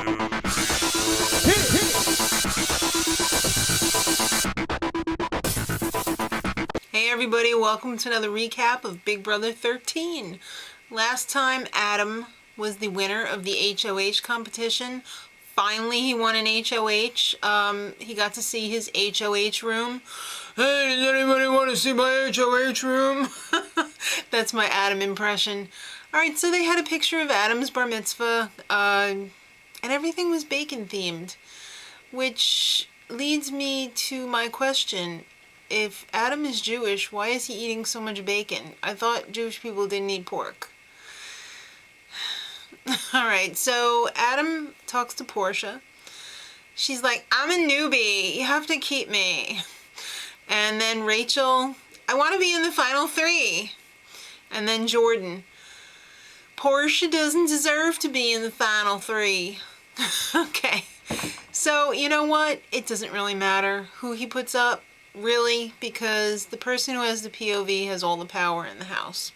Hey everybody, welcome to another recap of Big Brother 13. Last time Adam was the winner of the HOH competition. Finally he won an HOH. He got to see his HOH room. Hey, does anybody want to see my HOH room? That's my Adam impression. Alright, so they had a picture of Adam's bar mitzvah, and everything was bacon themed. Which leads me to my question. If Adam is Jewish, why is he eating so much bacon? I thought Jewish people didn't eat pork. Alright, so Adam talks to Portia. She's like, I'm a newbie. You have to keep me. And then Rachel, I want to be in the final 3. And then Jordan, Portia doesn't deserve to be in the final 3. Okay. So, you know what? It doesn't really matter who he puts up. Really, because the person who has the POV has all the power in the house.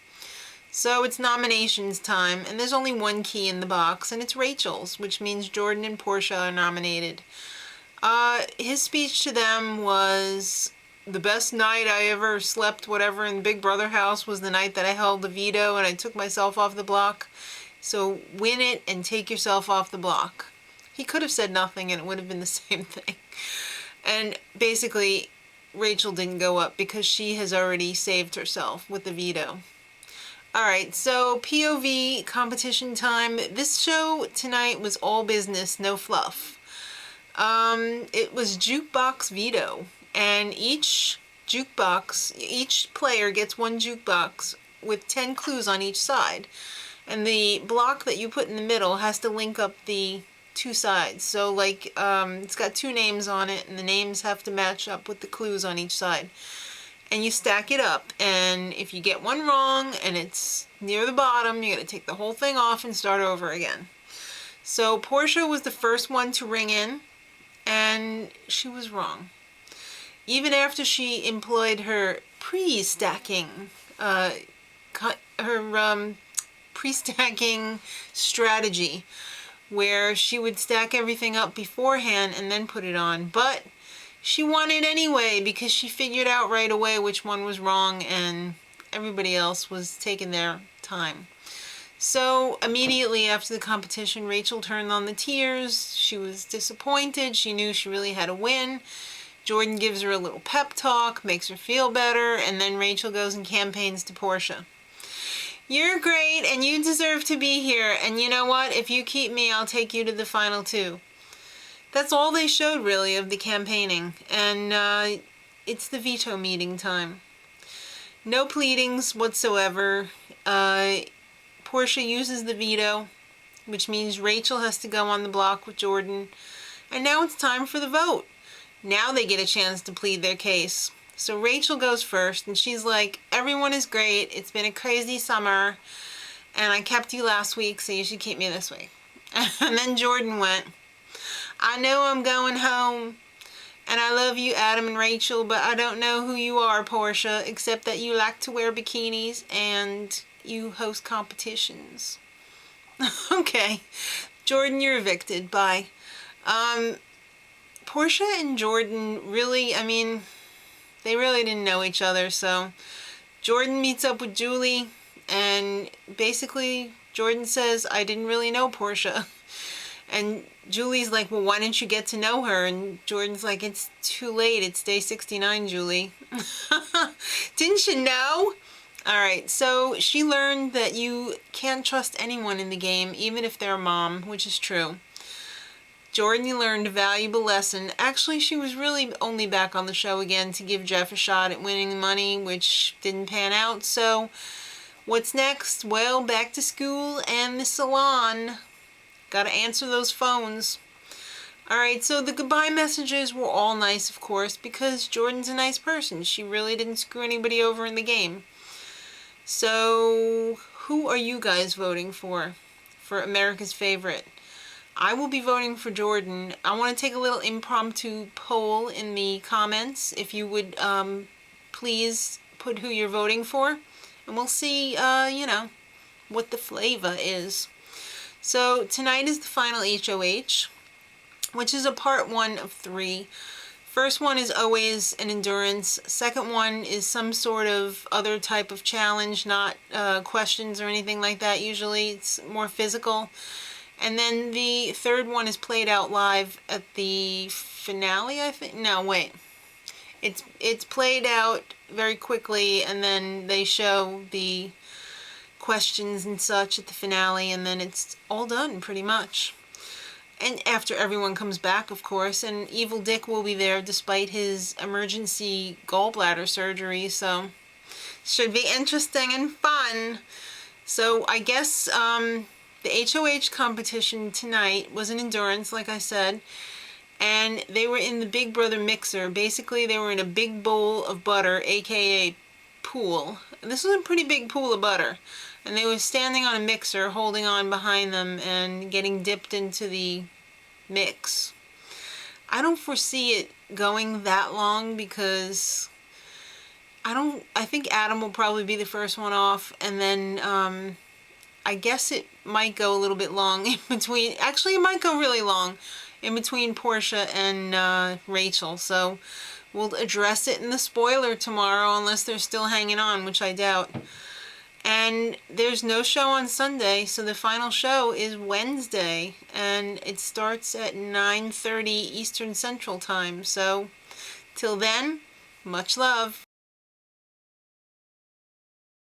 So it's nominations time, and there's only one key in the box, and it's Rachel's, which means Jordan and Portia are nominated. His speech to them was, the best night I ever slept, whatever, in Big Brother house was the night that I held the veto and I took myself off the block. So win it and take yourself off the block. He could have said nothing and it would have been the same thing. And basically, Rachel didn't go up because she has already saved herself with the veto. Alright, so POV competition time. This show tonight was all business, no fluff. It was jukebox veto, and each player gets one jukebox with 10 clues on each side. And the block that you put in the middle has to link up the 2 sides. So like, it's got 2 names on it, and the names have to match up with the clues on each side. And you stack it up, and if you get one wrong and it's near the bottom, you gotta take the whole thing off and start over again. So Portia was the first one to ring in, and she was wrong. Even after she employed her pre-stacking, pre-stacking strategy, where she would stack everything up beforehand and then put it on. But she won it anyway because she figured out right away which one was wrong and everybody else was taking their time. So immediately after the competition, Rachel turned on the tears. She was disappointed. She knew she really had to win. Jordan gives her a little pep talk, makes her feel better, and then Rachel goes and campaigns to Portia. You're great, and you deserve to be here, and you know what? If you keep me, I'll take you to the final 2. That's all they showed, really, of the campaigning, and it's the veto meeting time. No pleadings whatsoever. Portia uses the veto, which means Rachel has to go on the block with Jordan, and now it's time for the vote. Now they get a chance to plead their case. So Rachel goes first, and she's like, everyone is great, it's been a crazy summer, and I kept you last week, so you should keep me this week. And then Jordan went, I know I'm going home, and I love you, Adam and Rachel, but I don't know who you are, Portia, except that you like to wear bikinis, and you host competitions. Okay, Jordan, you're evicted, bye. Portia and Jordan really, I mean, they really didn't know each other, so Jordan meets up with Julie, and basically Jordan says, I didn't really know Portia. And Julie's like, well, why didn't you get to know her? And Jordan's like, it's too late, it's day 69, Julie. Didn't you know? Alright, so she learned that you can't trust anyone in the game, even if they're a mom, which is true. Jordan learned a valuable lesson. Actually, she was really only back on the show again to give Jeff a shot at winning the money, which didn't pan out. So, what's next? Well, back to school and the salon. Gotta answer those phones. Alright, so the goodbye messages were all nice, of course, because Jordan's a nice person. She really didn't screw anybody over in the game. So, who are you guys voting for America's favorite? I will be voting for Jordan. I want to take a little impromptu poll in the comments. If you would please put who you're voting for. And we'll see, you know, what the flavor is. So tonight is the final HOH, which is a part 1 of 3. First one is always an endurance. Second one is some sort of other type of challenge, not questions or anything like that. Usually it's more physical. And then the third one is played out live at the finale, I think. No, wait. It's played out very quickly, and then they show the questions and such at the finale, and then it's all done pretty much. And after everyone comes back, of course, and Evil Dick will be there despite his emergency gallbladder surgery, so should be interesting and fun. So I guess the HOH competition tonight was an endurance, like I said, and they were in the Big Brother mixer. Basically, they were in a big bowl of butter, aka pool. And this was a pretty big pool of butter. And they were standing on a mixer, holding on behind them and getting dipped into the mix. I don't foresee it going that long because I think Adam will probably be the first one off, and then I guess it might go a little bit long in between. Actually, it might go really long in between Portia and Rachel. So we'll address it in the spoiler tomorrow, unless they're still hanging on, which I doubt. And there's no show on Sunday, so the final show is Wednesday, and it starts at 9:30 Eastern Central Time. So till then, much love.